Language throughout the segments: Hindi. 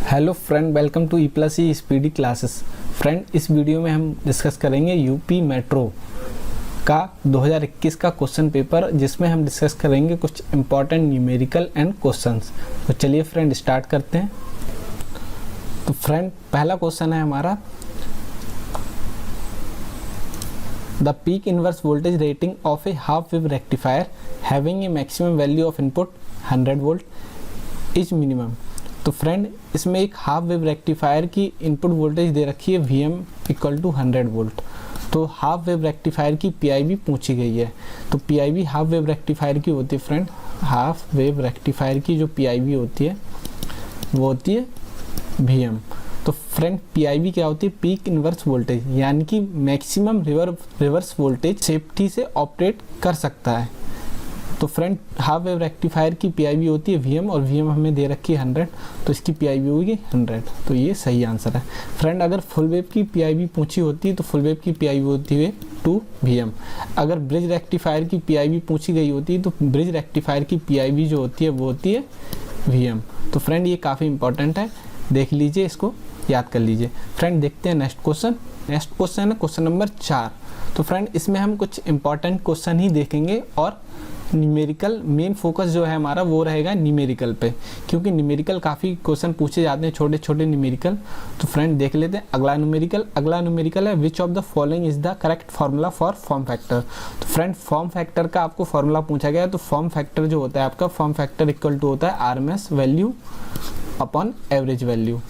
Hello friend, welcome to E+E speedy classes. Friend, इस वीडियो में हम डिस्कस करेंगे यूपी मेट्रो का 2021 का क्वेश्चन पेपर, जिसमें हम डिस्कस करेंगे कुछ इम्पॉर्टेंट न्यूमेरिकल एंड क्वेश्चंस। तो चलिए फ्रेंड स्टार्ट करते हैं। तो फ्रेंड, पहला क्वेश्चन है हमारा, the peak inverse voltage rating of A half wave rectifier having a maximum value of input 100 volt is minimum. तो फ्रेंड, इसमें एक हाफ वेव रेक्टिफायर की इनपुट वोल्टेज दे रखी है Vm इक्वल टू 100 वोल्ट। तो हाफ वेव रेक्टिफायर की PIV पूछी गई है। तो PIV हाफ वेव रेक्टिफायर की होती है फ्रेंड, हाफ वेव रेक्टिफायर की जो PIV होती है वो होती है Vm। तो फ्रेंड, PIV क्या होती है? पीक इनवर्स वोल्टेज, यानी कि मैक्सिमम रिवर्स वोल्टेज सेफ्टी से ऑपरेट कर सकता है। तो फ्रेंड, हाफ वेव रेक्टिफायर की PIV होती है Vm, और Vm हमें दे रखी है 100, तो इसकी PIV होगी 100। तो ये सही आंसर है। फ्रेंड, अगर फुल वेव की PIV पूछी होती है तो फुल वेव की PIV होती है 2Vm। अगर ब्रिज रेक्टिफायर की PIV पूछी गई होती है तो ब्रिज रेक्टिफायर की PIV जो होती है वो होती है Vm। तो फ्रेंड, ये काफ़ी इंपॉर्टेंट है, देख लीजिए, इसको याद कर लीजिए। फ्रेंड, देखते हैं नेक्स्ट क्वेश्चन। नेक्स्ट क्वेश्चन है क्वेश्चन नंबर 4। तो फ्रेंड, इसमें हम कुछ इंपॉर्टेंट क्वेश्चन ही देखेंगे और न्यूमेरिकल मेन फोकस जो है हमारा वो रहेगा न्यूमेरिकल पे, क्योंकि न्यूमेरिकल काफ़ी क्वेश्चन पूछे जाते हैं, छोटे छोटे न्यूमेरिकल। तो फ्रेंड, देख लेते हैं अगला न्यूमेरिकल है, which of the following is the correct formula for form factor. तो फ्रेंड, फॉर्म फैक्टर का आपको फार्मूला पूछा गया है। तो फॉर्म फैक्टर जो होता है आपका, फॉर्म फैक्टर इक्वल टू होता है RMS value upon average value.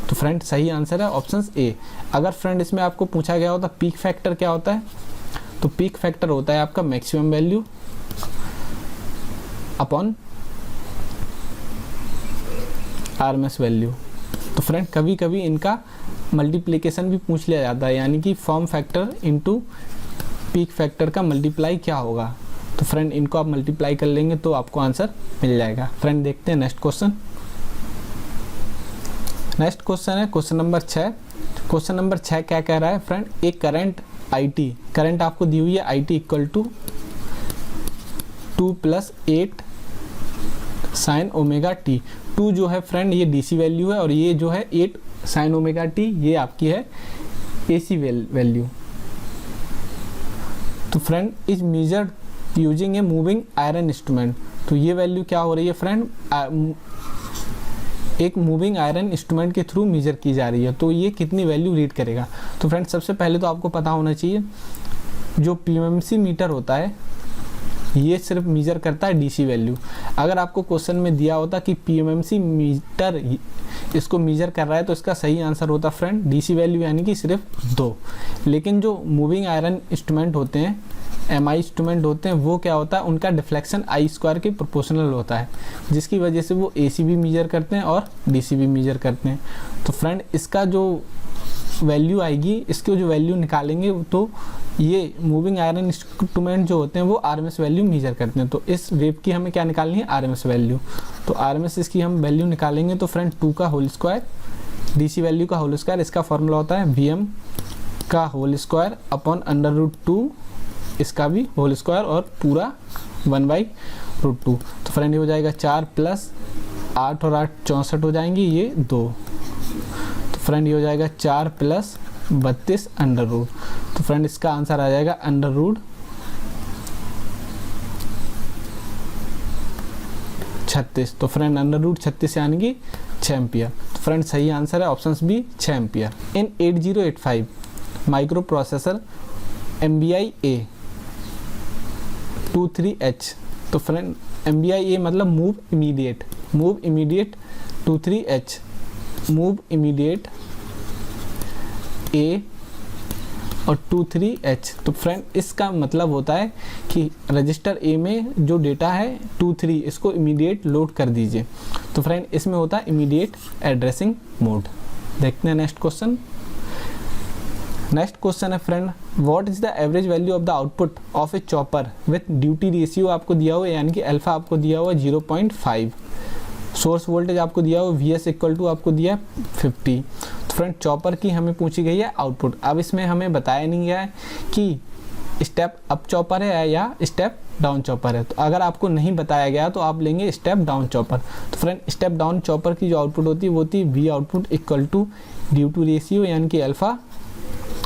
तो फ्रेंड, सही आंसर है ऑप्शन ए। अगर फ्रेंड इसमें आपको पूछा गया होता पीक फैक्टर क्या होता है, तो पीक फैक्टर होता है आपका maximum value upon RMS value. तो फ्रेंड, कभी कभी इनका मल्टीप्लिकेशन भी पूछ लिया जाता है, यानी कि form factor into peak factor का मल्टीप्लाई क्या होगा। तो फ्रेंड, इनको आप मल्टीप्लाई कर लेंगे तो आपको आंसर मिल जाएगा। फ्रेंड, देखते हैं नेक्स्ट क्वेश्चन। नेक्स्ट क्वेश्चन है क्वेश्चन नंबर 6। क्वेश्चन नंबर 6 क्या कह रहा है फ्रेंड, एक करंट करंट आपको दी हुई है IT equal to 2 + 8 sin ωt। 2 जो है फ्रेंड ये DC वैल्यू है, और ये जो है 8 sin ωt ये आपकी है AC वैल्यू। तो friend, is measured using a moving iron instrument. तो ये वैल्यू क्या हो रही है फ्रेंड, एक मूविंग आयरन इंस्ट्रूमेंट के थ्रू मेजर की जा रही है। तो ये कितनी वैल्यू रीड करेगा। तो फ्रेंड, सबसे पहले तो आपको पता होना चाहिए जो PMMC मीटर होता है ये सिर्फ मेजर करता है DC वैल्यू। अगर आपको क्वेश्चन में दिया होता कि PMMC मीटर इसको मेजर कर रहा है तो इसका सही आंसर होता फ्रेंड DC वैल्यू, यानी कि सिर्फ 2। लेकिन जो मूविंग आयरन इंस्ट्रूमेंट होते हैं, MI इंस्ट्रूमेंट होते हैं, वो क्या होता है, उनका डिफ्लेक्शन I² के प्रोपोर्शनल होता है, जिसकी वजह से वो AC भी मेजर करते हैं और DC भी मेजर करते हैं। तो फ्रेंड, इसका जो वैल्यू आएगी, इसकी जो वैल्यू निकालेंगे तो ये मूविंग आयरन इंस्ट्रूमेंट जो होते हैं वो RMS वैल्यू मेजर करते हैं। तो इस वेव की हमें क्या निकालनी है, RMS वैल्यू। तो RMS इसकी हम वैल्यू निकालेंगे तो फ्रेंड 2 का होल स्क्वायर, DC वैल्यू का होल स्क्वायर, इसका फॉर्मूला होता है Vm का होल स्क्वायर अपॉन √2, इसका भी होल स्क्वायर, और पूरा 1/√2। तो फ्रेंड ये हो जाएगा 4 + 8 और 8 64 हो जाएंगी, ये 2। तो फ्रेंड ये हो जाएगा 4 + 32 √। तो फ्रेंड, इसका आंसर आ जाएगा √36। तो फ्रेंड, √36 यानी कि 6 एम्पियर। तो फ्रेंड, सही आंसर है option B 6 ampere. In 8085 microprocessor MBI A 23H। तो फ्रेंड, MBI A मतलब move immediate 23H, move immediate A और 23H। तो फ्रेंड, इसका मतलब होता है कि रजिस्टर A में जो डेटा है 23 इसको इमीडिएट लोड कर दीजिए। तो फ्रेंड, इसमें होता है इमीडिएट एड्रेसिंग मोड। देखते हैं नेक्स्ट क्वेश्चन। नेक्स्ट क्वेश्चन है friend, what is the average value of the output of A chopper with duty ratio आपको दिया हुआ है, यानी कि अल्फा आपको दिया हुआ है 0.5। सोर्स वोल्टेज आपको दिया हुआ VS इक्वल टू आपको दिया 50। तो फ्रेंड, चॉपर की हमें पूछी गई है आउटपुट। अब इसमें हमें बताया नहीं गया है कि स्टेप अप चॉपर है या स्टेप डाउन चॉपर है। तो अगर आपको नहीं बताया गया तो आप लेंगे स्टेप डाउन चॉपर। तो फ्रेंड स्टेप डाउन चॉपर की जो आउटपुट होती है वो होती है V output equal to duty ratio यानी कि अल्फा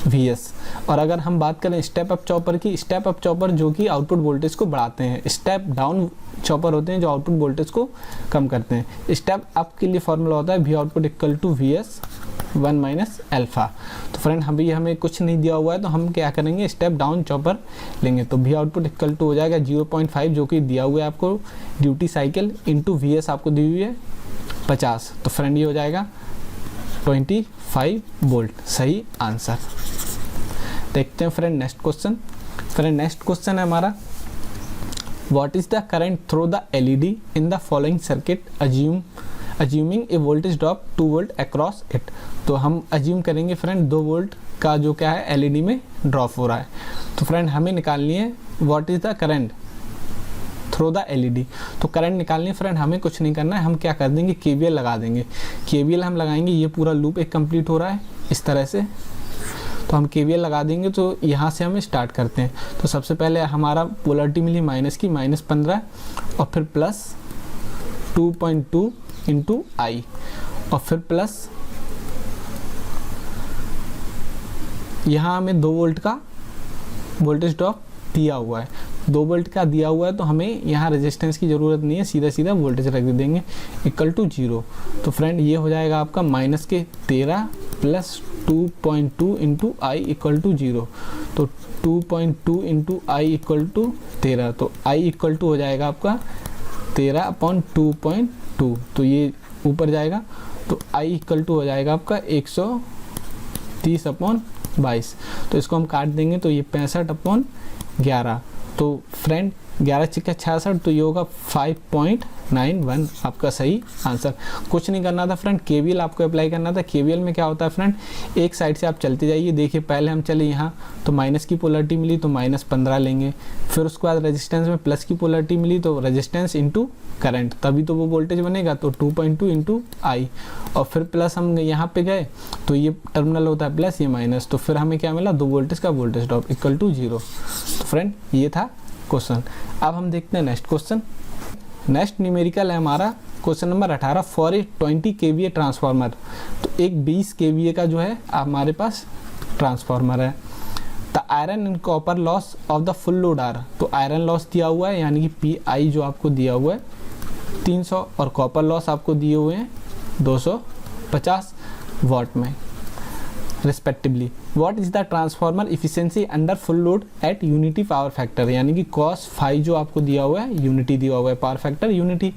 वी एस। और अगर हम बात करें स्टेप अप चॉपर की, स्टेप अप चॉपर जो कि आउटपुट वोल्टेज को बढ़ाते हैं, स्टेप डाउन चॉपर होते हैं जो आउटपुट वोल्टेज को कम करते हैं। स्टेप अप के लिए फॉर्मूला होता है V output equal to V S 1 minus alpha. तो फ्रेंड हमें कुछ नहीं दिया हुआ है तो हम क्या करेंगे, स्टेप डाउन चॉपर लेंगे। तो वी आउटपुट इक्वल टू हो जाएगा 0.5 जो कि दिया हुआ है आपको duty cycle into V S आपको दी हुई है 50। तो फ्रेंड ये हो जाएगा 25 वोल्ट, सही आंसर। देखते हैं friend next question. Friend next question है हमारा what is the current through the LED in the following circuit assuming A voltage drop 2 volt across it. तो हम अज्यूम करेंगे फ्रेंड 2 वोल्ट का जो क्या है एलईडी में ड्रॉप हो रहा है। तो फ्रेंड हमें निकालनी है what is the current through the LED. तो करंट निकालनी है फ्रेंड, हमें कुछ नहीं करना है, हम क्या कर देंगे केवीएल लगा देंगे। केवीएल हम लगाएंगे, ये पूरा लूप एक कंप्लीट हो रहा है इस तरह से, तो हम केवीएल लगा देंगे। तो यहाँ से हम स्टार्ट करते हैं। तो सबसे पहले हमारा पोलरिटी मिली माइनस की -15 और फिर प्लस 2.2 इंटू आई और फिर प्लस यहाँ हमें 2 वोल्ट का वोल्टेज ड्रॉप दिया हुआ है, 2 वोल्ट का दिया हुआ है। तो हमें यहाँ रेजिस्टेंस की ज़रूरत नहीं है, सीधा सीधा वोल्टेज रख देंगे इक्वल टू 0। तो फ्रेंड ये हो जाएगा आपका -13 plus 2.2 into I equal to 0। तो 2.2 इंटू आई इक्वल टू 13, तो आई इक्वल टू हो जाएगा आपका 13/2.2। तो ये ऊपर जाएगा तो आई इक्वल टू हो जाएगा आपका 130/22। तो इसको हम काट देंगे तो ये 65/11। तो फ्रेंड 11 × 66, तो ये होगा 5.91 आपका सही आंसर। कुछ नहीं करना था फ्रेंड, केवीएल आपको अप्लाई करना था। केवीएल में क्या होता है फ्रेंड, एक साइड से आप चलते जाइए। देखिए पहले हम चले यहाँ तो माइनस की पोलरिटी मिली तो -15 लेंगे, फिर उसके बाद रेजिस्टेंस में प्लस की पोलरिटी मिली तो रेजिस्टेंस इंटू करंट, तभी तो वो वोल्टेज बनेगा। तो 2.2 इंटू आई और फिर प्लस हम यहाँ पे गए तो ये टर्मिनल होता है प्लस, ये माइनस, तो फिर हमें क्या मिला 2 वोल्टेज का वोल्टेज ड्रॉप इक्वल टू 0। तो फ्रेंड ये था क्वेश्चन। अब हम देखते हैं नेक्स्ट क्वेश्चन। नेक्स्ट न्यूमेरिकल है हमारा question number 18 for a 20 kVA transformer. तो एक 20 kVA का जो है हमारे पास ट्रांसफार्मर है। The iron and copper loss of the full load are. तो आयरन लॉस दिया हुआ है यानी कि PI जो आपको दिया हुआ है 300 और कॉपर लॉस आपको दिए हुए हैं 250 वाट में respectively. What is the transformer efficiency under full load at unity power factor, यानी कि cos फाई जो आपको दिया हुआ है यूनिटी दिया हुआ है, पावर फैक्टर यूनिटी।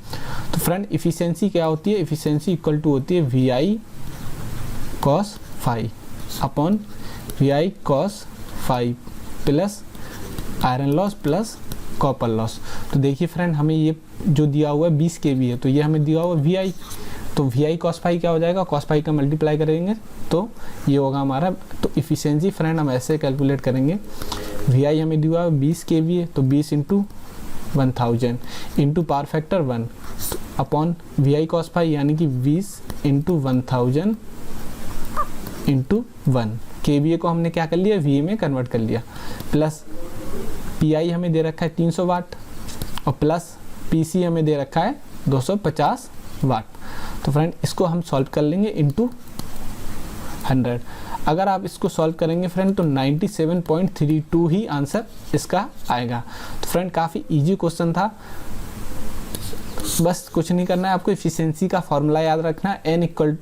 तो फ्रेंड इफिशिएंसी क्या होती है, इफिशिएंसी इक्वल टू होती है VI cos phi upon VI cos phi plus iron loss plus copper loss. तो देखिए फ्रेंड हमें ये जो दिया हुआ है 20 kV है, तो ये हमें दिया हुआ है VI, तो VI cos फाई क्या हो जाएगा, cos फाई का मल्टीप्लाई करेंगे तो ये होगा हमारा। तो इफिशिएंसी फ्रेंड हम ऐसे कैलकुलेट करेंगे, VI हमें दिया हुआ है 20 kV है तो 20 into 1000 into power factor 1 upon VI cos phi यानी कि 20 इंटू 1000 इंटू 1। kVA को हमने क्या कर लिया, VA में कन्वर्ट कर लिया, प्लस PI हमें दे रखा है 300 वाट और प्लस PC हमें दे रखा है 250 वाट। तो फ्रेंड इसको हम सॉल्व कर लेंगे इंटू 100। अगर आप इसको सॉल्व करेंगे फ्रेंड तो 97.32 ही आंसर इसका आएगा। तो फ्रेंड काफ़ी इजी क्वेश्चन था, बस कुछ नहीं करना है आपको, इफिशिएंसी का फॉर्मूला याद रखना है। N इक्वल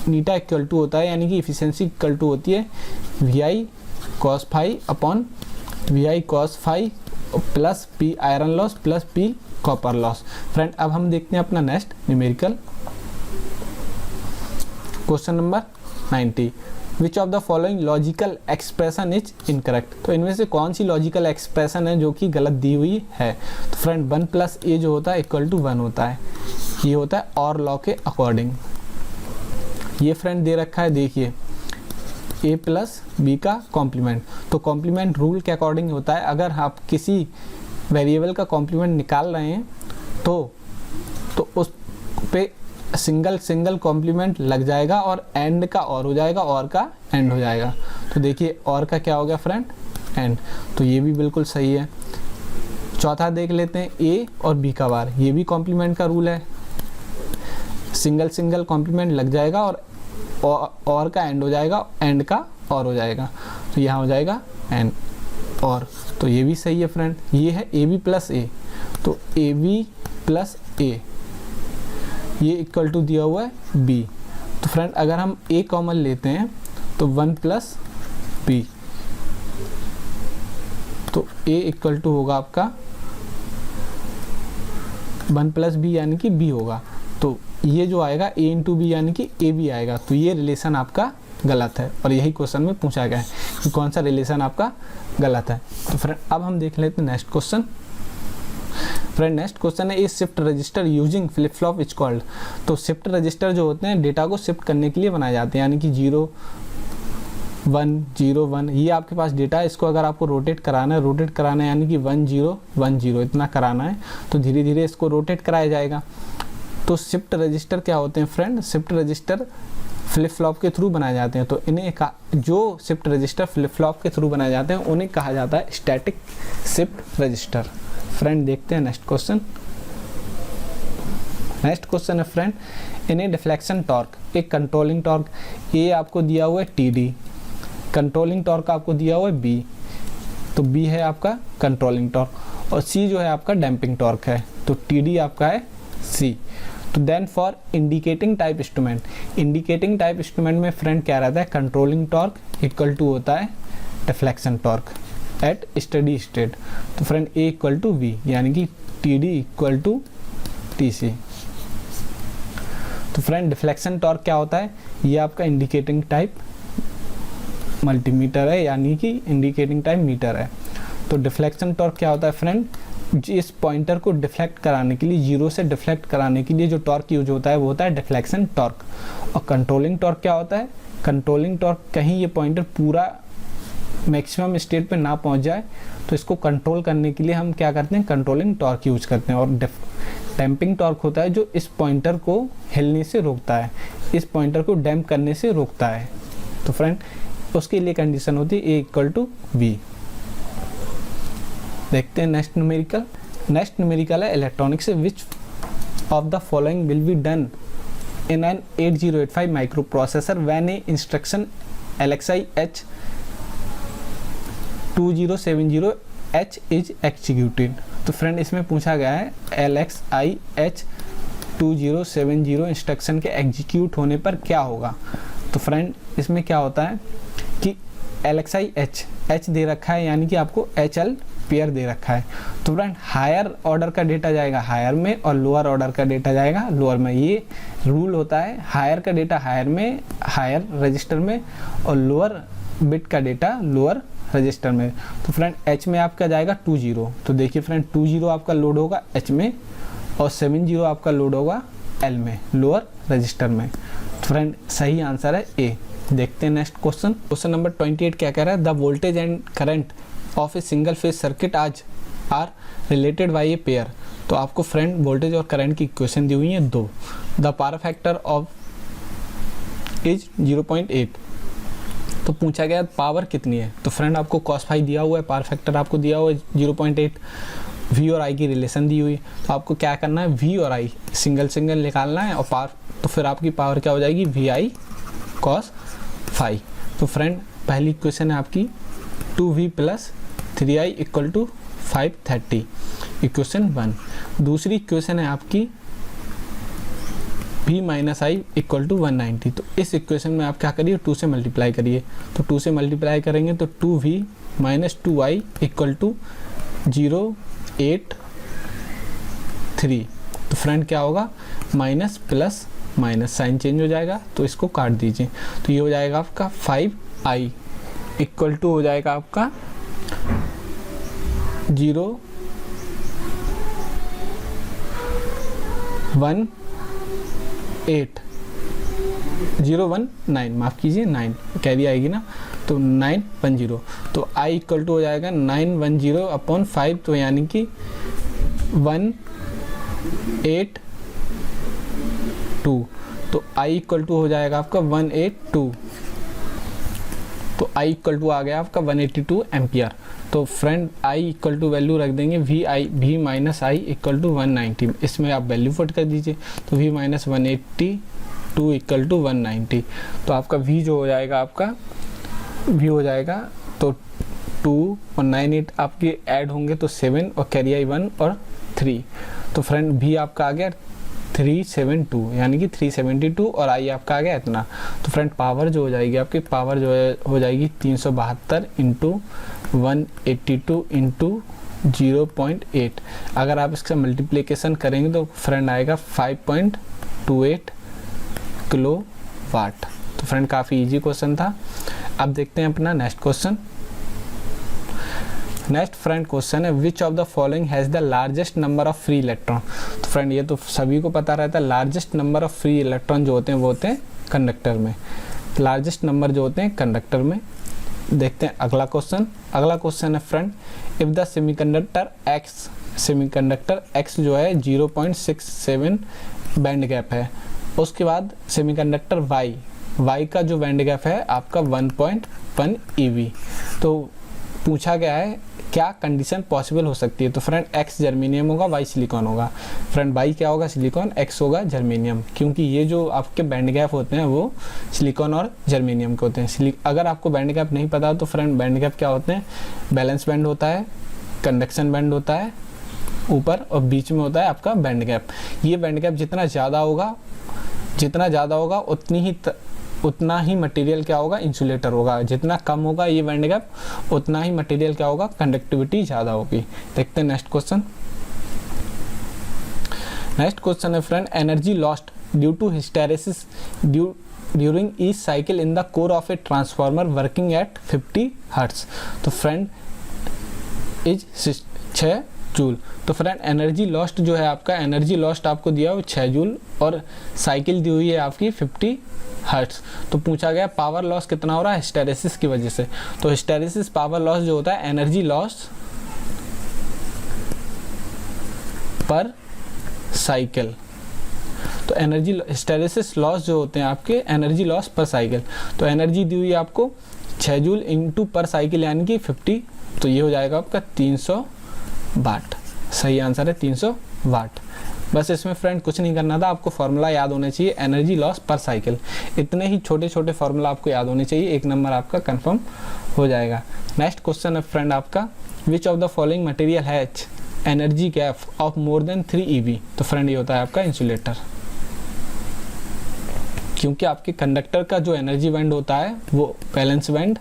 नीटा इक्वल टू होता है यानी कि इफिशिएंसी इक्वल टू होती है VI cos phi upon VI cos phi plus P iron loss plus P copper loss. Friend अब हम देखते हैं अपना next numerical question number 90। Which of the following logical expression is incorrect. तो इनमें से कौन सी लॉजिकल एक्सप्रेशन है जो कि गलत दी हुई है। तो फ्रेंड 1 + a जो होता है इक्वल टू 1 होता है, ये होता है और लॉ के अकॉर्डिंग। ये फ्रेंड दे रखा है, देखिए a + b का कॉम्प्लीमेंट। तो कॉम्प्लीमेंट रूल के अकॉर्डिंग होता है, अगर आप किसी वेरिएबल का कॉम्प्लीमेंट निकाल रहे हैं तो उस पे सिंगल कॉम्प्लीमेंट लग जाएगा और एंड का और हो जाएगा, और का एंड हो जाएगा। तो देखिए और का क्या हो गया फ्रेंड, एंड। तो ये भी बिल्कुल सही है। चौथा देख लेते हैं ए और बी का बार, ये भी कॉम्प्लीमेंट का रूल है, सिंगल सिंगल कॉम्प्लीमेंट लग जाएगा और का एंड हो जाएगा, एंड का और हो जाएगा, तो यहाँ हो जाएगा एंड और, तो ये भी सही है फ्रेंड। ये है ए बी प्लस ए, तो ए बी प्लस ए ये इक्वल टू दिया हुआ है बी, तो फ्रेंड अगर हम ए कॉमन लेते हैं तो 1 प्लस बी, तो ए इक्वल टू होगा आपका 1 प्लस बी यानी कि बी होगा, तो ये जो आएगा ए इंटू बी यानी कि ए बी आएगा, तो ये रिलेशन आपका गलत है और यही क्वेश्चन में पूछा गया है कि कौन सा रिलेशन आपका गलत है। तो फ्रेंड अब हम देख लेते हैं next question. Friend next question है a shift register using flip flop is called. तो शिफ्ट रजिस्टर जो होते हैं डेटा को शिफ्ट करने के लिए बनाए जाते हैं, यानी कि 0 1 0 1, ये आपके पास डेटा है, इसको अगर आपको रोटेट कराना है यानी कि 1 0 1 0 इतना कराना है, तो धीरे धीरे इसको रोटेट कराया जाएगा। तो शिफ्ट रजिस्टर क्या होते हैं friend, shift register flip flop के थ्रू बनाए जाते हैं, तो इन्हें जो शिफ्ट रजिस्टर फ्लिप फ्लॉप के थ्रू बनाए जाते हैं उन्हें कहा जाता है स्टैटिक शिफ्ट रजिस्टर। फ्रेंड देखते हैं नेक्स्ट क्वेश्चन। नेक्स्ट क्वेश्चन है फ्रेंड इन ए डिफ्लेक्शन टॉर्क, एक कंट्रोलिंग टॉर्क, ए आपको दिया हुआ है टी, कंट्रोलिंग टॉर्क आपको दिया हुआ है बी, तो बी है आपका कंट्रोलिंग टॉर्क और सी जो है आपका डैम्पिंग टॉर्क है, तो टी डी आपका है सी। तो then for indicating type instrument, indicating instrument में फ्रेंड क्या रहता है, कंट्रोलिंग टॉर्क इक्वल टू होता है deflection torque at steady state, तो friend a equal to v यानी कि t d equal to t c. तो फ्रेंड डिफ्लेक्शन टॉर्क क्या होता है, ये आपका इंडिकेटिंग टाइप मल्टीमीटर है यानी कि इंडिकेटिंग टाइप मीटर है। तो डिफ्लेक्शन टॉर्क क्या होता है फ्रेंड, इस पॉइंटर को डिफ्लेक्ट कराने के लिए, जीरो से डिफ्लेक्ट कराने के लिए जो टॉर्क यूज होता है वो होता है डिफ्लेक्शन टॉर्क। और कंट्रोलिंग टॉर्क क्या होता है, कंट्रोलिंग टॉर्क कहीं ये पॉइंटर पूरा मैक्सिमम स्टेट पे ना पहुंच जाए तो इसको कंट्रोल करने के लिए हम क्या करते हैं, कंट्रोलिंग टॉर्क यूज करते हैं। और डैम्पिंग टॉर्क होता है जो इस पॉइंटर को हिलने से रोकता है, इस पॉइंटर को डैम्प करने से रोकता है। तो फ्रेंड उसके लिए कंडीशन होती है ए इक्वल टू बी। देखते हैं नेक्स्ट न्यूमेरिकल। नेक्स्ट न्यूमेरिकल है इलेक्ट्रॉनिक्स से, which of the following will be done in an 8085 microprocessor when a instruction LXI H2070H is executed. तो फ्रेंड इसमें पूछा गया है LXI H2070 इंस्ट्रक्शन के एग्जीक्यूट होने पर क्या होगा। तो फ्रेंड इसमें क्या होता है कि LXI H दे रखा है यानी कि आपको HL पेयर दे रखा है, तो फ्रेंड हायर ऑर्डर का डेटा जाएगा हायर में और लोअर ऑर्डर का डेटा जाएगा लोअर में। ये रूल होता है, हायर का डेटा हायर में, हायर रजिस्टर में, और लोअर बिट का डेटा लोअर रजिस्टर में। तो फ्रेंड H में आपका जाएगा 20, तो देखिए फ्रेंड 20 आपका लोड होगा H में और 70 आपका लोड होगा L में, लोअर रजिस्टर में। तो फ्रेंड सही आंसर है ए। देखते हैं नेक्स्ट क्वेश्चन। क्वेश्चन नंबर 28 क्या कह रहा है, the voltage and current of a single phase circuit आज are related by a pair. तो आपको फ्रेंड वोल्टेज और करंट की इक्वेशन दी हुई है दो। The power factor of is 0.8। तो पूछा गया पावर कितनी है, तो फ्रेंड आपको cos फाई दिया हुआ है, पावर फैक्टर आपको दिया हुआ है 0.8, V और I की रिलेशन दी हुई है। तो आपको क्या करना है, V और I सिंगल सिंगल निकालना है और पावर, तो फिर आपकी पावर क्या हो जाएगी, VI cos फाई। तो फ्रेंड पहली इक्वेशन है आपकी 2V plus 3I equal to 530, equation 1। दूसरी इक्वेशन है आपकी V minus I equal to 190। तो इस इक्वेशन में आप क्या करिए, 2 से मल्टीप्लाई करिए, तो 2 से मल्टीप्लाई करेंगे तो 2V minus 2I equal to 083। तो फ्रेंड क्या होगा, minus plus minus sign change हो जाएगा, तो इसको काट दीजिए, तो ये हो जाएगा आपका 5I इक्वल टू हो जाएगा आपका 019, माफ़ कीजिए 9 कैरी आएगी ना, तो 910। तो I इक्वल टू हो जाएगा 910 अपॉन 5, तो यानी कि 182। तो I इक्वल टू हो जाएगा आपका 182, तो I इक्वल टू आ गया आपका 182 एम्पियर। तो friend I equal to value रख देंगे V minus I equal to 190, इसमें आप वैल्यू पुट कर दीजिए, तो वी माइनस 182 इक्वल टू 190, तो आपका वी जो हो जाएगा, आपका वी हो जाएगा तो 2 और 98 आपके ऐड होंगे तो 7 और कैरी आई 1 और 3, तो फ्रेंड वी आपका आ गया 372 यानी कि 372 और आई आपका आ गया इतना। तो फ्रेंड पावर जो हो जाएगी आपकी, पावर जो है हो जाएगी 372 इंटू 182 इंटू 0.8। अगर आप इसका मल्टीप्लिकेशन करेंगे तो फ्रेंड आएगा 5.28 किलो वाट। तो फ्रेंड काफ़ी इजी क्वेश्चन था। अब देखते हैं अपना next question. Next friend question is which of the following has the largest number of free electron. तो फ्रेंड ये तो सभी को पता रहता है, largest number of free electron जो होते हैं वो होते हैं कंडक्टर में, लार्जेस्ट नंबर जो होते हैं कंडक्टर में। देखते हैं अगला क्वेश्चन। अगला क्वेश्चन है friend if the semiconductor x जो है 0.67 बैंड गैप है, उसके बाद सेमीकंडक्टर वाई का जो बैंड गैप है आपका 1.1 EV। तो पूछा गया है क्या कंडीशन पॉसिबल हो सकती है। तो फ्रेंड एक्स जर्मेनियम होगा, वाई सिलिकॉन होगा। फ्रेंड वाई क्या होगा, सिलिकॉन, एक्स होगा जर्मेनियम, क्योंकि ये जो आपके बैंड गैप होते हैं वो सिलिकॉन और जर्मेनियम के होते हैं। अगर आपको बैंड गैप नहीं पता तो फ्रेंड बैंड गैप क्या होते हैं, बैलेंस बैंड होता है, कंडक्शन बैंड होता है ऊपर, और बीच में होता है आपका बैंड गैप। ये बैंड गैप जितना ज़्यादा होगा उतना ही मटेरियल क्या होगा, इंसुलेटर होगा। जितना कम होगा ये बैंड गैप उतना ही मटेरियल क्या होगा, कंडक्टिविटी ज़्यादा होगी। देखते हैं नेक्स्ट क्वेश्चन। नेक्स्ट क्वेश्चन है friend energy lost due to hysteresis during each cycle in the core of a transformer working at 50 hertz. तो फ्रेंड इज 6 जूल। तो फ्रेंड एनर्जी लॉस्ट जो है आपका, एनर्जी लॉस्ट आपको दिया हुआ 6 जूल और साइकिल दी हुई है आपकी 50 हर्ट्ज। तो पूछा गया पावर लॉस कितना हो रहा है हिस्टेरेसिस की वजह से। तो हिस्टेरेसिस पावर लॉस जो होता है एनर्जी लॉस पर साइकिल। तो एनर्जी हिस्टेरेसिस लॉस जो होते हैं आपके एनर्जी लॉस पर साइकिल। तो एनर्जी दी हुई है आपको 6 जूल इंटू पर साइकिल यानी कि 50, तो ये हो जाएगा आपका 300 वाट। सही आंसर है 300 वाट। बस इसमें फ्रेंड कुछ नहीं करना था, आपको फार्मूला याद होना चाहिए एनर्जी लॉस पर साइकिल। इतने ही छोटे छोटे फार्मूला आपको याद होने चाहिए, एक नंबर आपका कंफर्म हो जाएगा। नेक्स्ट क्वेश्चन है फ्रेंड आपका विच of the following material has energy gap of more than 3 EV। तो फ्रेंड ये होता है आपका इंसुलेटर, क्योंकि आपके कंडक्टर का जो एनर्जी बैंड होता है वो बैलेंस बैंड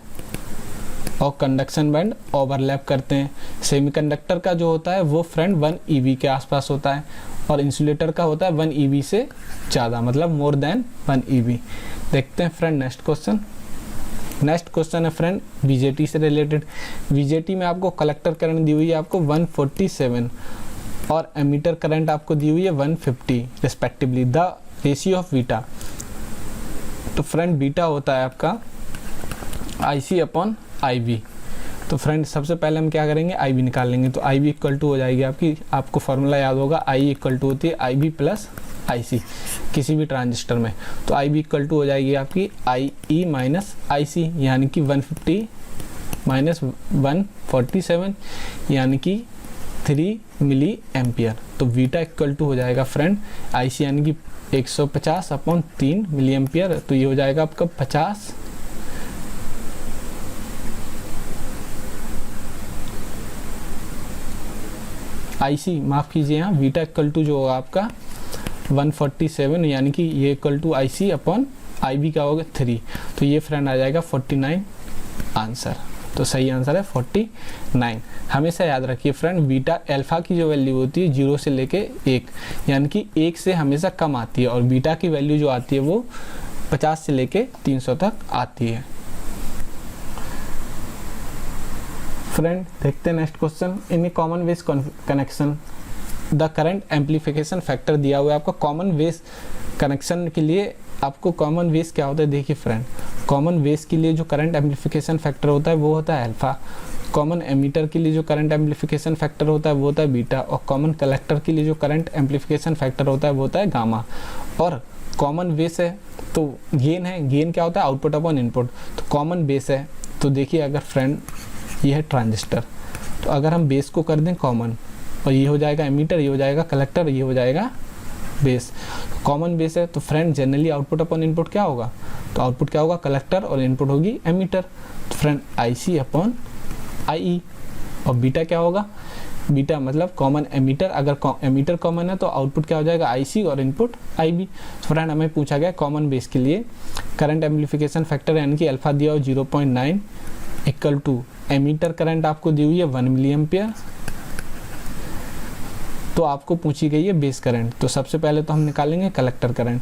और कंडक्शन बैंड ओवरलैप करते हैं। सेमीकंडक्टर का जो होता है वो फ्रेंड 1 EV के आसपास होता है और इंसुलेटर का होता है 1 EV से ज़्यादा, मतलब मोर देन 1 EV। देखते हैं friend next question. Next question है फ्रेंड बीजेटी से रिलेटेड। बीजेटी में आपको कलेक्टर करंट दी हुई है आपको 147 और एमीटर करंट आपको दी हुई है 150 respectively. The ratio of beta. तो फ्रेंड बीटा होता है आपका IC अपॉन IB। तो फ्रेंड सबसे पहले हम क्या करेंगे, IB निकाल लेंगे। तो IB इक्वल टू हो जाएगी आपकी, आपको फार्मूला याद होगा, I इक्वल टू होती है IB प्लस IC किसी भी ट्रांजिस्टर में। तो IB इक्वल टू हो जाएगी आपकी IE माइनस IC यानी कि 150 माइनस 147 यानी कि 3 मिली एम्पियर। तो बीटा इक्वल टू हो जाएगा फ्रेंड IC यानी कि 150 अपॉन 3 मिली एम्पियर। तो ये हो जाएगा आपका 50 IC माफ़ कीजिए, यहाँ बीटा इक्वल टू जो होगा आपका 147 यानी कि ये equal to IC upon IB क्या होगा 3। तो ये फ्रेंड आ जाएगा 49 आंसर। तो सही आंसर है 49। हमेशा याद रखिए फ्रेंड बीटा अल्फा की जो वैल्यू होती है 0 से लेके 1 यानी कि 1 से हमेशा कम आती है और बीटा की वैल्यू जो आती है वो 50 से लेके 300 तक आती है। फ्रेंड देखते हैं next question. In A common veg connection the current amplification factor दिया हुआ है आपका। कॉमन वेज कनेक्शन के लिए आपको कॉमन वेज क्या होता है, देखिए फ्रेंड कॉमन वेज के लिए जो करंट एम्पलीफिकेशन फैक्टर होता है वो होता है अल्फा। कॉमन एमीटर के लिए जो करंट एम्पलीफिकेशन फैक्टर होता है वो होता है बीटा। और कॉमन कलेक्टर के लिए जो करंट एम्पलीफिकेशन फैक्टर होता है वो होता है गामा। और कॉमन बेस है तो गेन है, गेन क्या होता है आउटपुट अपॉन इनपुट। तो कॉमन बेस है तो देखिए अगर फ्रेंड ये है ट्रांजिस्टर, तो अगर हम बेस को कर दें कॉमन, और ये हो जाएगा एमीटर, ये हो जाएगा कलेक्टर, ये हो जाएगा बेस, कॉमन बेस है, तो friend generally output upon input क्या होगा, तो आउटपुट क्या होगा कलेक्टर और इनपुट होगी एमीटर, तो फ्रेंड IC अपॉन IE। और बीटा क्या होगा, बीटा मतलब कॉमन एमीटर, अगर एमीटर कॉमन है तो आउटपुट क्या हो जाएगा IC और इनपुट IB। तो फ्रेंड हमें पूछा गया कॉमन बेस के लिए करंट एम्पलीफिकेशन फैक्टर यानी कि अल्फा दिया हो 0.9 इक्वल टू एमीटर करंट आपको दी हुई है 1 मिली एम्पियर, तो आपको पूछी गई है बेस करंट। तो सबसे पहले तो हम निकालेंगे कलेक्टर करंट,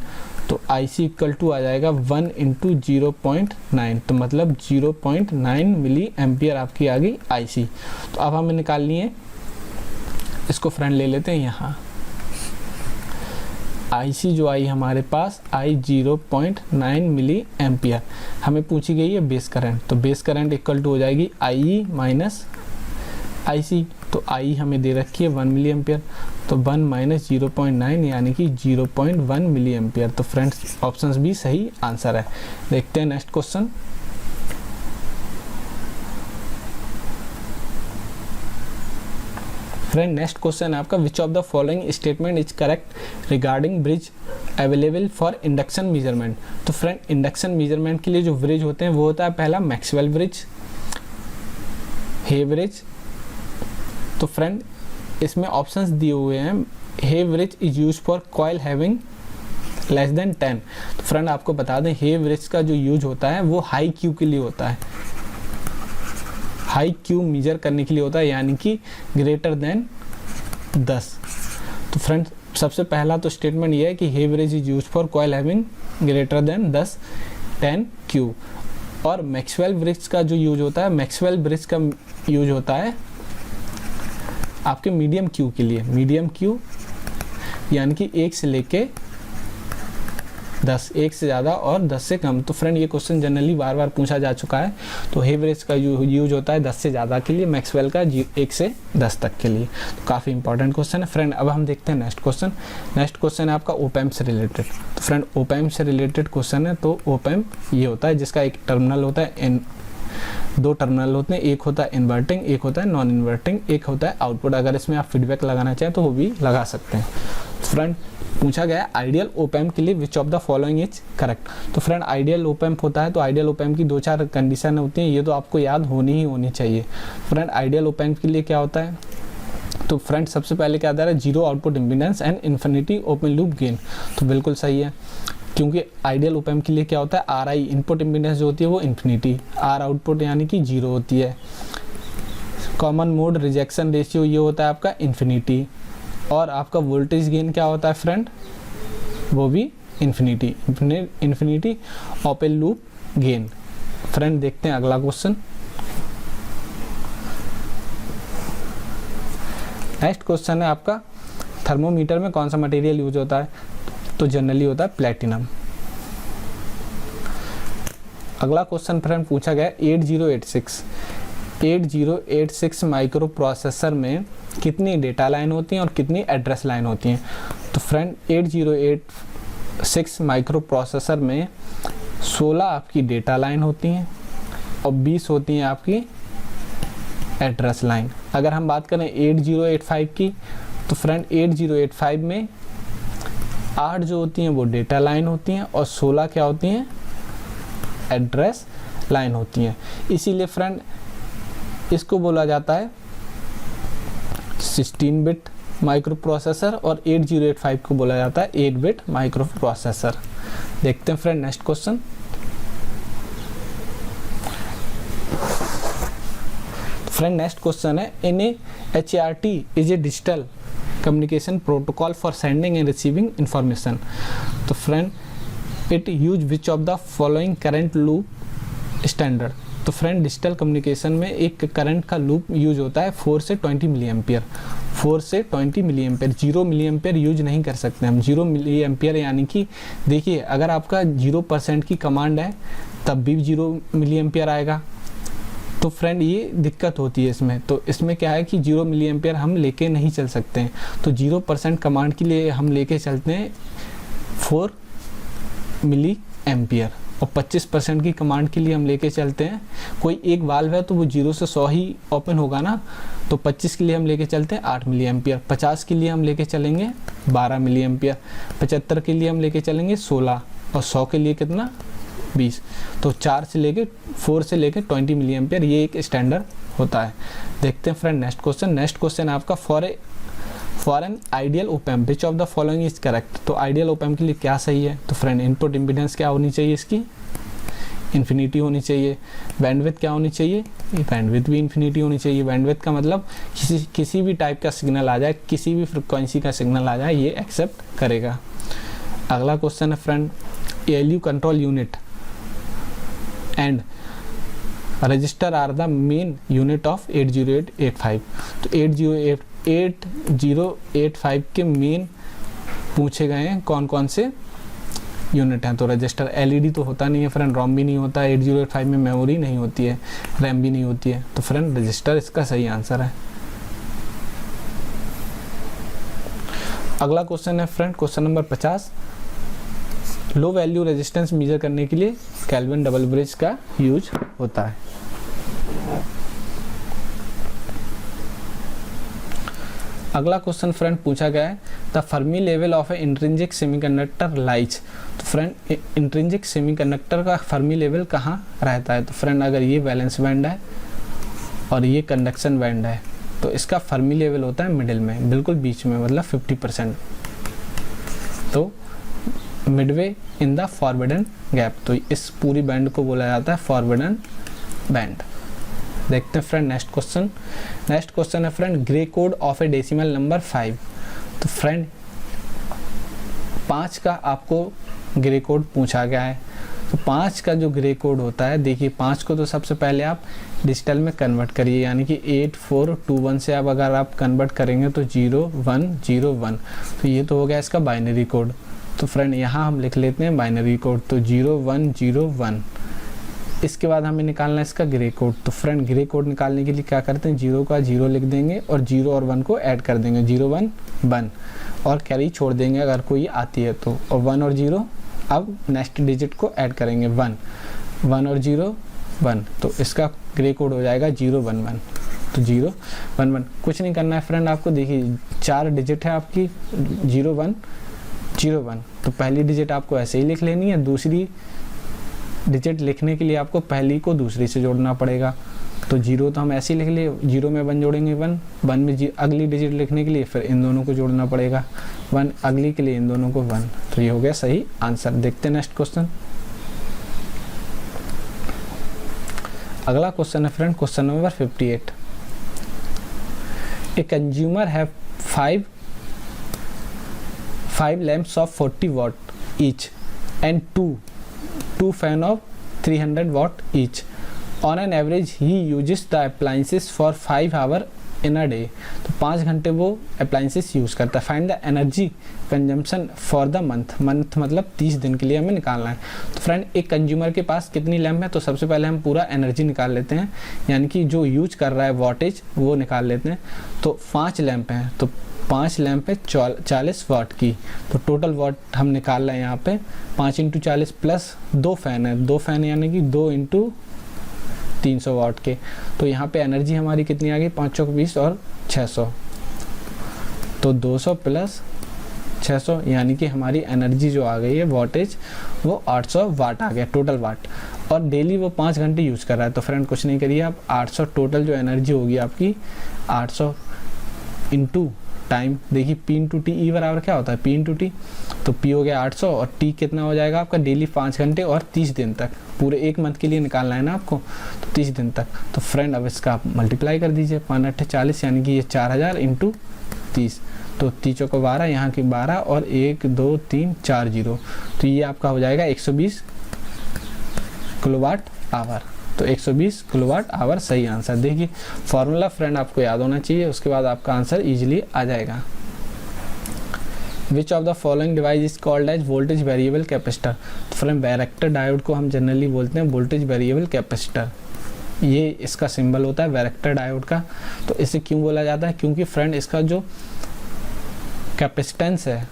तो IC इक्वल टू आ जाएगा 1 इंटू 0.9, तो मतलब 0.9 मिली एम्पियर आपकी आ गई IC। तो अब हमें निकालनी है, इसको फ्रेंड ले लेते हैं यहाँ, IC जो आई हमारे पास आई 0.9 मिली एम्पियर, हमें पूछी गई है बेस करंट, तो बेस करंट इक्वल टू हो जाएगी IE माइनस IC। तो I हमें दे रखी है 1 मिली एम्पियर, तो 1 माइनस 0.9 यानी कि 0.1 मिली एम्पियर। तो फ्रेंड्स ऑप्शंस भी सही आंसर है। देखते हैं next question. Friend next question है आपका, विच of the following statement is correct regarding bridge available for induction measurement. तो फ्रेंड इंडक्शन मेजरमेंट के लिए जो ब्रिज होते हैं वो होता है पहला मैक्सवेल ब्रिज, हे ब्रिज। तो फ्रेंड इसमें ऑप्शंस दिए हुए हैं, Hay bridge is use for coil having less than 10। तो फ्रेंड आपको बता दें हे ब्रिज का जो यूज होता है वो हाई क्यू के लिए होता है, हाई क्यू मेजर करने के लिए होता है, यानी कि ग्रेटर देन 10। तो फ्रेंड सबसे पहला तो स्टेटमेंट ये है कि Hay bridge is use for coil having greater than 10 Q. और मैक्सवेल ब्रिज का जो यूज होता है, मैक्सवेल ब्रिज का यूज होता है आपके मीडियम क्यू के लिए, मीडियम क्यू यानी कि 1 से लेके 10, 1 से ज़्यादा और 10 से कम। तो फ्रेंड ये क्वेश्चन जनरली बार बार पूछा जा चुका है। तो हे ब्रिज का यूज होता है 10 से ज़्यादा के लिए, मैक्सवेल का 1 से 10 तक के लिए। तो काफ़ी इंपॉर्टेंट क्वेश्चन है फ्रेंड। अब हम देखते हैं नेक्स्ट क्वेश्चन। नेक्स्ट क्वेश्चन है आपका ओपैम्प से रिलेटेड। तो फ्रेंड ओपैम्प से रिलेटेड क्वेश्चन है। तो ओपैम्प ये होता है जिसका एक टर्मिनल होता है, दो टर्मिनल होते हैं, एक होता है इन्वर्टिंग, एक होता है नॉन इन्वर्टिंग, एक होता है आउटपुट। अगर इसमें आप फीडबैक लगाना चाहें तो वो भी लगा सकते हैं। फ्रेंड पूछा गया है आइडियल ओपैम्प के लिए विच of the following is correct. तो फ्रेंड आइडियल ओपैम्प होता है तो आइडियल ओपैम्प की 2-4 कंडीशन होती हैं, ये तो आपको याद होनी चाहिए। फ्रेंड आइडियल ओपैम्प के लिए क्या होता है, तो फ्रेंड सबसे पहले क्या आता है, zero output impedance and infinity open loop gain. तो बिल्कुल सही है, क्योंकि आइडियल ओपैम्प के लिए क्या होता है, RI इनपुट इम्पीडेंस जो होती है वो इन्फिनिटी, R आउटपुट यानी कि 0 होती है। कॉमन मोड रिजेक्शन रेशियो ये होता है आपका इन्फिनिटी, और आपका वोल्टेज गेन क्या होता है फ्रेंड, वो भी infinity open loop gain. Friend देखते हैं अगला क्वेश्चन। नेक्स्ट क्वेश्चन है आपका, थर्मोमीटर में कौन सा मटेरियल यूज होता है, तो जनरली होता है प्लेटिनम। अगला क्वेश्चन फ्रेंड पूछा गया 8086 माइक्रो प्रोसेसर में कितनी डेटा लाइन होती हैं और कितनी एड्रेस लाइन होती हैं। तो फ्रेंड 8086 माइक्रो प्रोसेसर में 16 आपकी डेटा लाइन होती हैं और 20 होती हैं आपकी एड्रेस लाइन। अगर हम बात करें 8085 की, तो फ्रेंड 8085 में 8 जो होती हैं वो डेटा लाइन होती हैं और 16 क्या होती हैं, एड्रेस लाइन होती हैं। इसीलिए फ्रेंड इसको बोला जाता है 16 बिट माइक्रो प्रोसेसर और 8085 को बोला जाता है 8 बिट माइक्रो प्रोसेसर। देखते हैं friend next question. Friend next question है, HART is a digital communication protocol for sending and receiving information. तो friend it use which of the following current loop standard. तो फ्रेंड डिजिटल कम्युनिकेशन में एक करंट का लूप यूज होता है 4 से 20 मिली एम्पियर, 4 से 20 milli ampere, 0 milli ampere use नहीं कर सकते हम। 0 मिली एम्पियर यानी कि देखिए अगर आपका 0% की कमांड है तब भी 0 मिली एम्पियर आएगा। तो फ्रेंड ये दिक्कत होती है इसमें। तो इसमें क्या है कि 0 मिली एम्पियर हम लेके नहीं चल सकते हैं, तो 0% कमांड के लिए हम लेके चलते हैं 4 मिली एम्पियर। और 25% की कमांड के लिए हम लेके चलते हैं, कोई एक वाल्व है तो वो 0 से 100 ही ओपन होगा ना, तो 25 के लिए हम लेके चलते हैं 8 मिली एम्पियर, 50 के लिए हम लेके चलेंगे 12 मिली एम्पियर, 75 के लिए हम लेके चलेंगे 16 और 100 के लिए कितना 20। तो 4 से लेके 4 से लेके 20 मिली एम्पियर ये एक स्टैंडर्ड होता है। देखते हैं friend next question. Next question आपका for an ideal op amp which of the following is correct. तो आइडियल ओपैम्प के लिए क्या सही है, तो फ्रेंड इनपुट इम्पीडेंस क्या होनी चाहिए इसकी, इन्फिनिटी होनी चाहिए। बैंडविड्थ क्या होनी चाहिए, बैंडविड्थ भी इन्फिनिटी होनी चाहिए। बैंडविड्थ का मतलब किसी भी टाइप का सिग्नल आ जाए, किसी भी फ्रिक्वेंसी का सिग्नल आ जाए ये एक्सेप्ट करेगा। अगला क्वेश्चन है friend ALU control unit and register are the main unit of 80885। तो 8085 के मेन पूछे गए हैं कौन कौन से यूनिट हैं। तो रजिस्टर, LED तो होता नहीं है फ्रेंड, रोम भी नहीं होता है, 8085 में मेमोरी नहीं होती है, रैम भी नहीं होती है, तो फ्रेंड रजिस्टर इसका सही आंसर है। अगला क्वेश्चन है friend question number 50। Low value resistance measure करने के लिए केल्विन डबल ब्रिज का यूज होता है। अगला क्वेश्चन फ्रेंड पूछा गया है the Fermi level of A intrinsic semiconductor lies. तो फ्रेंड इंट्रिंसिक सेमीकंडक्टर का फर्मी लेवल कहाँ रहता है। तो फ्रेंड अगर ये वैलेंस बैंड है और ये कंडक्शन बैंड है तो इसका फर्मी लेवल होता है मिडिल में, बिल्कुल बीच में, मतलब 50%। तो Midway in the forbidden gap, तो इस पूरी बैंड को बोला जाता है फॉरबिडन बैंड। देखते हैं friend next question. Next question है friend Gray code of a decimal number 5। तो फ्रेंड 5 का आपको ग्रे कोड पूछा गया है। तो 5 का जो ग्रे कोड होता है, देखिए 5 को तो सबसे पहले आप डिजिटल में कन्वर्ट करिए, यानी कि 8421 से अब अगर आप कन्वर्ट करेंगे तो 0101, तो ये तो हो गया इसका बाइनरी कोड। तो फ्रेंड यहाँ हम लिख लेते हैं बाइनरी कोड, तो 0101। इसके बाद हमें निकालना है इसका ग्रे कोड। तो फ्रेंड ग्रे कोड निकालने के लिए क्या करते हैं, 0 का 0 लिख देंगे और 0 और 1 को ऐड कर देंगे, 01 और कैरी छोड़ देंगे अगर कोई आती है तो, और 1 और 0 अब नेक्स्ट डिजिट को ऐड करेंगे 1 और 0 1, तो इसका ग्रे कोड हो जाएगा 011। तो 011 कुछ नहीं करना है फ्रेंड आपको, देखिए 4 डिजिट है आपकी 0101, तो पहली डिजिट आपको ऐसे ही लिख लेनी है, दूसरी डिजिट लिखने के लिए आपको पहली को दूसरी से जोड़ना पड़ेगा। तो 0 तो हम ऐसे ही लिख लिए, 0 में 1 जोड़ेंगे 1 में अगली डिजिट लिखने के लिए फिर इन दोनों को जोड़ना पड़ेगा, 1 अगली के लिए इन दोनों को 1, तो ये हो गया सही आंसर। देखते हैं नेक्स्ट क्वेश्चन। अगला क्वेश्चन है friend question number 58। A consumer have 5 lamps of 40 watt each and 2 fan of 300 watt each. On an average he uses the appliances for 5 hours in a day. तो 5 घंटे वो appliances यूज़ करता है। Find the energy consumption for the month मतलब 30 दिन के लिए हमें निकालना है। तो फ्रेंड एक कंज्यूमर के पास कितनी लैम्प है, तो सबसे पहले हम पूरा एनर्जी निकाल लेते हैं, यानी कि जो यूज कर रहा है वॉटेज वो निकाल लेते हैं। तो 5 लैम्प हैं, तो 5 लैम्प है 40 वाट की, तो टोटल वाट हम निकाल रहे हैं यहाँ पे 5 × 40 प्लस 2 फैन है, 2 फैन यानी कि 2 × 300 वाट के। तो यहाँ पे एनर्जी हमारी कितनी आ गई, 5 चौक 20 और 600, तो 200 प्लस 600 यानी कि हमारी एनर्जी जो आ गई है वॉटेज वो 800 वाट आ गया टोटल वाट, और डेली वो 5 घंटे यूज़ कर रहा है। तो फ्रेंड कुछ नहीं करिए आप, 800 टोटल जो एनर्जी होगी आपकी 800 इंटू टाइम, देखिए P × T E बराबर क्या होता है, P × T, तो P हो गया 800 और T कितना हो जाएगा आपका डेली 5 घंटे और 30 दिन तक, पूरे 1 मंथ के लिए निकालना है ना आपको, तो 30 दिन तक। तो फ्रेंड अब इसका आप मल्टीप्लाई कर दीजिए, 5 × 8 = 40 यानी कि ये 4000 × 30, तो 30 × 12 यहाँ की 12 और 1 2 3 4 0, तो ये आपका हो जाएगा 120 किलोवाट आवर। तो 120 किलोवाट आवर सही आंसर। देखिए फॉर्मूला फ्रेंड आपको याद होना चाहिए, उसके बाद आपका आंसर इजीली आ जाएगा। Which of the following device is called as voltage variable capacitor. तो फ्रेंड वैरेक्टर डायोड को हम जनरली बोलते हैं वोल्टेज वेरिएबल कैपेसिटर, ये इसका सिंबल होता है वैरेक्टर डायोड का। तो इसे क्यों बोला जाता है, क्योंकि फ्रेंड इसका जो कैपेसिटेंस है,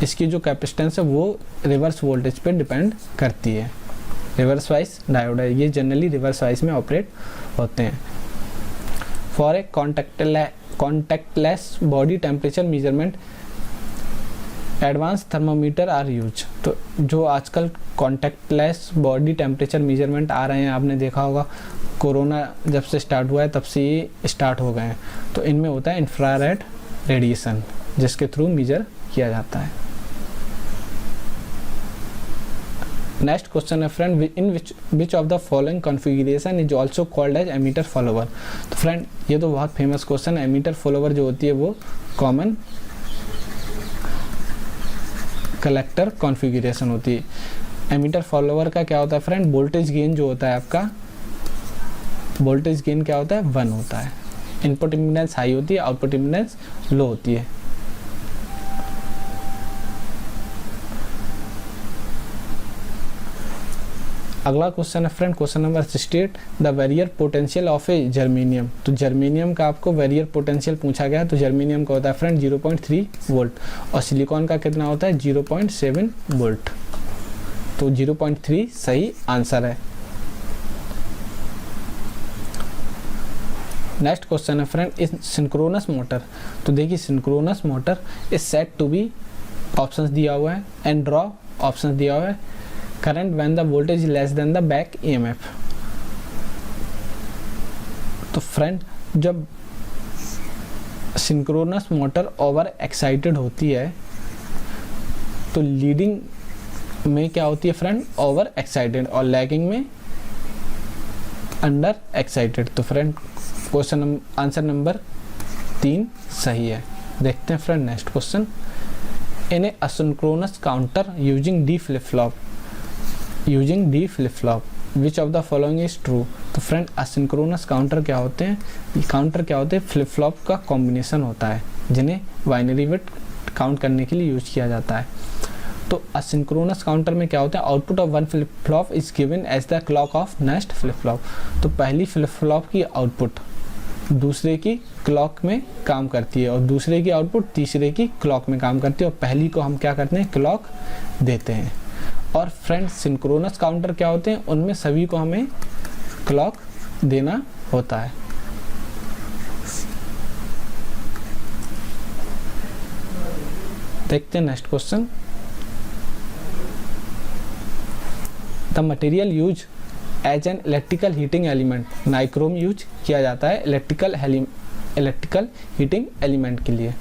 इसकी जो कैपेसिटेंस है वो रिवर्स वोल्टेज पे डिपेंड करती है। रिवर्स वाइज डायोड है, ये जनरली रिवर्स वाइज में ऑपरेट होते हैं। For a contactless body temperature measurement advance thermometer are use. तो जो आजकल कॉन्टैक्टलेस बॉडी टेम्परेचर मेजरमेंट आ रहे हैं, आपने देखा होगा कोरोना जब से स्टार्ट हुआ है तब से ये स्टार्ट हो गए हैं। तो इनमें होता है इंफ्रारेड रेडिएशन जिसके थ्रू मेजर किया जाता है। नेक्स्ट क्वेश्चन है friend, in which of the following configuration is also called as emitter follower. तो फ्रेंड ये तो बहुत फेमस क्वेश्चन है। एमीटर फॉलोवर जो होती है वो कॉमन कलेक्टर कॉन्फ़िगरेशन होती है। एमीटर फॉलोवर का क्या होता है फ्रेंड, वोल्टेज गेन जो होता है आपका, वोल्टेज गेन क्या होता है 1 होता है। इनपुट इम्पीडेंस हाई होती है, आउटपुट इम्पीडेंस लो होती है। अगला क्वेश्चन है friend, question number 68, the barrier potential of a germanium. तो जर्मेनियम का आपको वेरियर पोटेंशियल पूछा गया है। तो जर्मेनियम का होता है फ्रेंड 0.3 वोल्ट और सिलिकॉन का कितना होता है 0.7 वोल्ट। तो 0.3 सही आंसर है। नेक्स्ट क्वेश्चन है फ्रेंड, इस सिंक्रोनस मोटर। तो देखिए synchronous motor is set to be, options दिया हुआ है, एंड ड्रॉ ऑप्शंस दिया हुआ है, current when the voltage is less than the back EMF. तो फ्रेंड जब सिंक्रोनस मोटर ओवर एक्साइटेड होती है तो लीडिंग में क्या होती है फ्रेंड ओवर एक्साइटेड और लैगिंग में अंडर एक्साइटेड। तो फ्रेंड क्वेश्चन आंसर नंबर 3 सही है। देखते हैं friend next question, in A asynchronous counter using D flip flop, using D flip flop which of the following is true. तो फ्रेंड असिंक्रोनस काउंटर क्या होते हैं, काउंटर क्या होते हैं, फ्लिप फ्लॉप का कॉम्बिनेशन होता है जिन्हें बाइनरी बिट काउंट करने के लिए यूज किया जाता है। तो असिंक्रोनस काउंटर में क्या होता है, output of one flip flop is given as the clock of next flip flop. तो पहली फ्लिप फ्लॉप की आउटपुट दूसरे की क्लॉक में काम करती है और दूसरे की आउटपुट तीसरे की क्लॉक में काम करती है और पहली को हम क्या करते हैं क्लॉक देते हैं। और फ्रेंड सिंक्रोनस काउंटर क्या होते हैं, उनमें सभी को हमें क्लॉक देना होता है। देखते हैं next question, the material use as an electrical heating element, nichrome use किया जाता है इलेक्ट्रिकल हीटिंग एलिमेंट के लिए।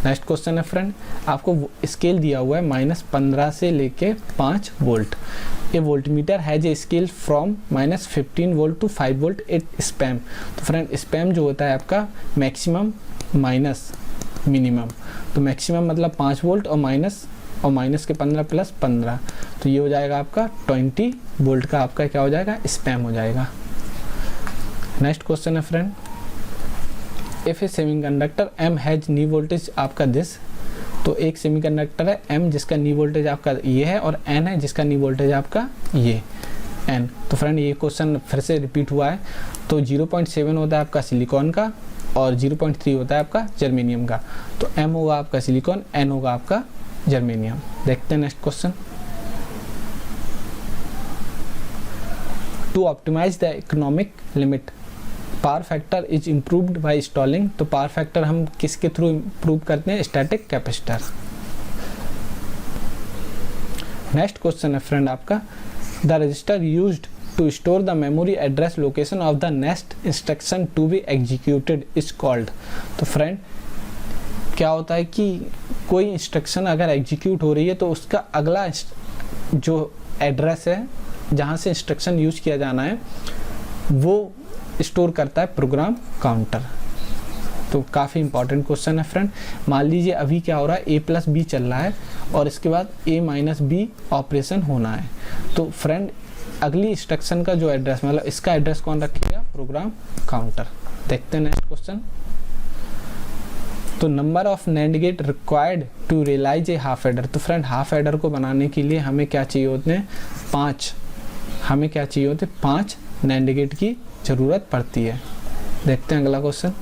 नेक्स्ट क्वेश्चन है फ्रेंड, आपको स्केल दिया हुआ है -15 से लेके 5 वोल्ट। ये voltmeter has a scale from -15 volt to 5 volt at span. तो फ्रेंड स्पैम जो होता है आपका मैक्सिमम माइनस मिनिमम। तो मैक्सिमम मतलब 5 वोल्ट और माइनस के 15 प्लस 15, तो ये हो जाएगा आपका 20 वोल्ट का आपका क्या हो जाएगा स्पैम हो जाएगा। नेक्स्ट क्वेश्चन है friend, if A semiconductor M has knee voltage आपका दिस। तो एक सेमीकंडक्टर है M जिसका नी वोल्टेज आपका ये है और N है जिसका नी वोल्टेज आपका ये N। तो फ्रेंड ये क्वेश्चन फिर से रिपीट हुआ है। तो 0.7 होता है आपका सिलिकॉन का और 0.3 होता है आपका जर्मेनियम का। तो M होगा आपका सिलिकॉन, N होगा आपका जर्मेनियम। देखते हैं next question, to optimize the economic limit power factor is improved by installing. तो पावर फैक्टर हम किसके थ्रू इम्प्रूव करते हैं, स्टैटिक कैपेसिटर। नेक्स्ट क्वेश्चन है फ्रेंड आपका, the register used to store the memory address location of the next instruction to be executed is called. तो फ्रेंड क्या होता है कि कोई इंस्ट्रक्शन अगर एग्जीक्यूट हो रही है तो उसका अगला जो एड्रेस है जहाँ से इंस्ट्रक्शन यूज किया जाना है वो स्टोर करता है प्रोग्राम काउंटर। तो काफ़ी इंपॉर्टेंट क्वेश्चन है फ्रेंड। मान लीजिए अभी क्या हो रहा है, A+B चल रहा है और इसके बाद A-B ऑपरेशन होना है। तो फ्रेंड अगली इंस्ट्रक्शन का जो एड्रेस मतलब इसका एड्रेस कौन रखेगा, प्रोग्राम काउंटर। देखते हैं नेक्स्ट क्वेश्चन, तो number of NAND gate required to realize a half adder. तो फ्रेंड हाफ एडर को बनाने के लिए हमें क्या चाहिए होते हैं, 5 नैंड गेट की ज़रूरत पड़ती है। देखते हैं अगला क्वेश्चन,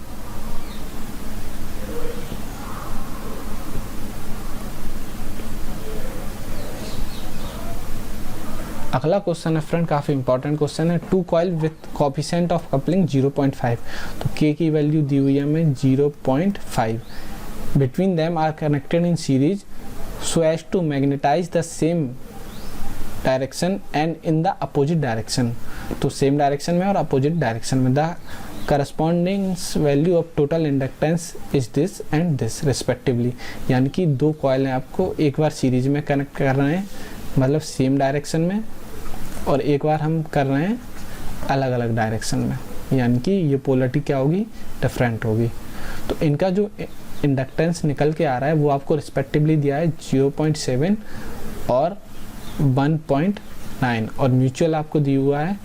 अगला क्वेश्चन है फ्रेंड, काफ़ी इंपॉर्टेंट क्वेश्चन है। 2 coil with coefficient of coupling 0.5, तो के की वैल्यू दी हुई है हमें 0.5। Between them are connected in series so as to magnetize the same direction and in the opposite direction, तो सेम डायरेक्शन में और अपोजिट डायरेक्शन में। The corresponding value of total inductance is this and this respectively, यानी कि 2 कॉइल हैं, आपको एक बार सीरीज में कनेक्ट कर रहे हैं मतलब सेम डायरेक्शन में, और एक बार हम कर रहे हैं अलग अलग डायरेक्शन में, यानी कि ये पोलरिटी क्या होगी, डिफरेंट होगी। तो इनका जो इंडक्टेंस निकल के आ रहा है वो आपको रिस्पेक्टिवली दिया है 0.7 और 1.9, और म्यूचुअल आपको दिया हुआ है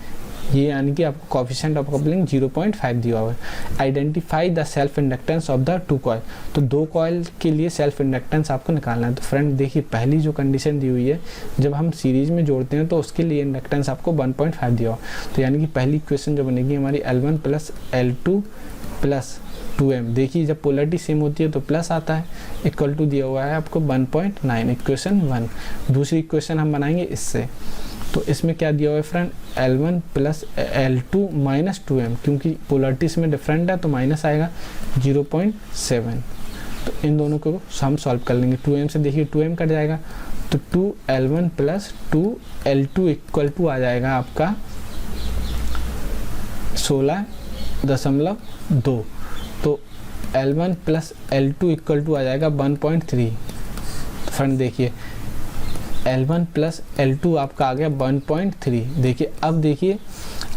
ये, यानी कि आपको कोफिशिएंट ऑफ कपलिंग 0.5 दिया हुआ है। Identify the self inductance of the 2 coil, तो 2 कॉइल के लिए सेल्फ इंडक्टेंस आपको निकालना है। तो फ्रेंड देखिए, पहली जो कंडीशन दी हुई है, जब हम सीरीज में जोड़ते हैं तो उसके लिए इंडक्टेंस आपको 1.5 दिया हुआ, तो यानी कि पहली इक्वेशन जो बनेगी हमारी L1 + L2 + 2m, देखिए जब पोलरिटी सेम होती है तो प्लस आता है, इक्वल टू दिया हुआ है आपको 1.9, इक्वेशन 1। दूसरी इक्वेशन हम बनाएंगे इससे, तो इसमें क्या दिया हुआ है फ्रेंड, L1 + L2 - 2m, क्योंकि पोलरिटी इसमें डिफरेंट है तो माइनस आएगा 0.7। तो इन दोनों को हम सॉल्व कर लेंगे। 2m से देखिए 2m कट जाएगा, तो 2L1 + 2L2 इक्वल टू आ जाएगा आपका 16.2, तो L1 + L2 इक्वल टू आ जाएगा 1.3। तो फ्रेंड देखिए L1 + L2 आपका आ गया 1.3। देखिए अब देखिए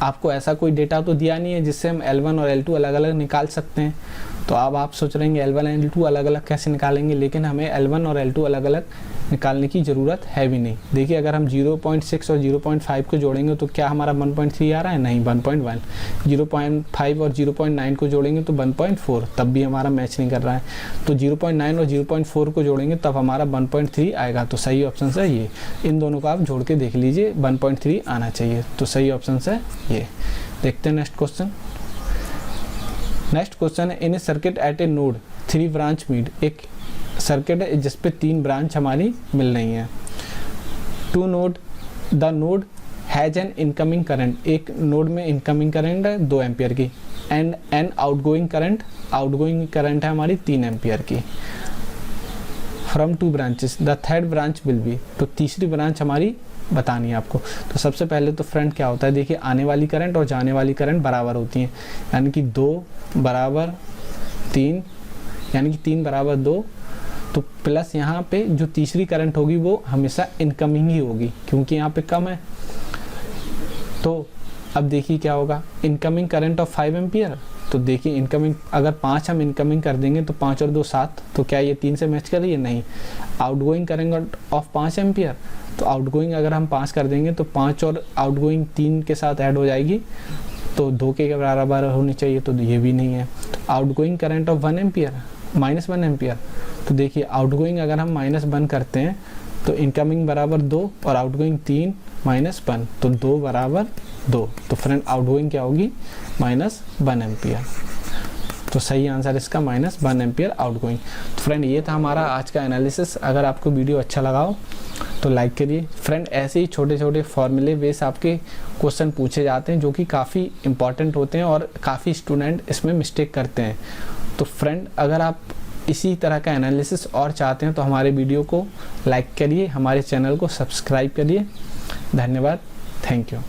आपको ऐसा कोई डेटा तो दिया नहीं है जिससे हम L1 और L2 अलग अलग निकाल सकते हैं, तो अब आप सोच रहे हैं L1 और L2 अलग अलग कैसे निकालेंगे, लेकिन हमें L1 और L2 अलग अलग निकालने की ज़रूरत है भी नहीं। देखिए अगर हम 0.6 और 0.5 को जोड़ेंगे तो क्या हमारा 1.3 आ रहा है, नहीं 1.1। 0.5 और 0.9 को जोड़ेंगे तो 1.4, तब भी हमारा मैच नहीं कर रहा है। तो 0.9 और 0.4 को जोड़ेंगे तब हमारा 1.3 आएगा, तो सही ऑप्शन है ये। इन दोनों को आप जोड़ के देख लीजिए, 1.3 आना चाहिए, तो सही ऑप्शन है ये। देखते हैं नेक्स्ट क्वेश्चन। नेक्स्ट क्वेश्चन है, in a circuit at a node 3 branch meet, एक सर्किट है जिस पे 3 ब्रांच हमारी मिल रही हैं। To node, the node has an incoming current, एक नोड में इनकमिंग करंट है 2 एम्पियर की, एंड एन आउटगोइंग करंट है हमारी 3 एम्पियर की। From 2 branches the third branch will be, तो तीसरी ब्रांच हमारी बतानी है आपको। तो सबसे पहले तो फ्रेंड क्या होता है, देखिए आने वाली करंट और जाने वाली करंट बराबर होती हैं, यानी कि 2 = 3, यानी कि 3 = 2, तो प्लस यहाँ पे जो तीसरी करंट होगी वो हमेशा इनकमिंग ही होगी, क्योंकि यहाँ पे कम है। तो अब देखिए क्या होगा, इनकमिंग करंट ऑफ 5 एम्पियर, तो देखिए इनकमिंग अगर 5 हम इनकमिंग कर देंगे तो 5 और 2 7, तो क्या ये 3 से मैच कर रही है, नहीं। आउटगोइंग करंट ऑफ 5 एम्पियर, तो आउटगोइंग अगर हम 5 कर देंगे तो 5 और आउटगोइंग 3 के साथ ऐड हो जाएगी, तो 2 के बराबर होनी चाहिए, तो ये भी नहीं है। Outgoing current of 1 ampere -1 ampere, तो देखिए आउटगोइंग अगर हम -1 करते हैं तो इनकमिंग बराबर 2 और आउटगोइंग 3 -1, तो 2 = 2, तो फ्रेंड आउटगोइंग क्या होगी, -1 एम्पियर। तो सही आंसर इसका -1 एम्पियर आउटगोइंग। तो फ्रेंड ये था हमारा आज का एनालिसिस। अगर आपको वीडियो अच्छा लगा हो तो लाइक करिए। फ्रेंड ऐसे ही छोटे छोटे फॉर्मूले बेस आपके क्वेश्चन पूछे जाते हैं जो कि काफ़ी इंपॉर्टेंट होते हैं और काफ़ी स्टूडेंट इसमें मिस्टेक करते हैं। तो फ्रेंड अगर आप इसी तरह का एनालिसिस और चाहते हैं तो हमारे वीडियो को लाइक करिए, हमारे चैनल को सब्सक्राइब करिए। धन्यवाद, थैंक यू।